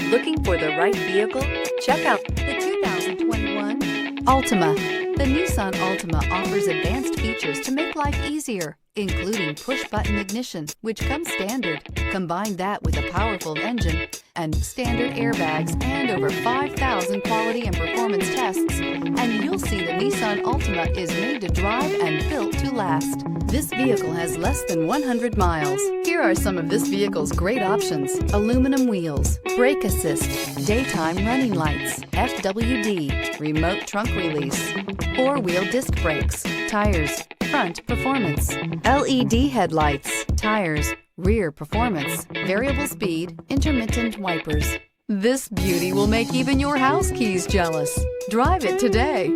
Looking for the right vehicle? Check out the 2021 Altima. The Nissan Altima offers advanced features to make life easier, including push-button ignition, which comes standard. Combine that with a powerful engine and standard airbags and over 5,000 quality and performance tests, and you'll see the Nissan Altima is made to drive and built to last. This vehicle has less than 100 miles. Here are some of this vehicle's great options: aluminum wheels, brake assist, daytime running lights, FWD, remote trunk release, four-wheel disc brakes, tires, front performance, LED headlights, tires, rear performance, variable speed, intermittent wipers. This beauty will make even your house keys jealous. Drive it today.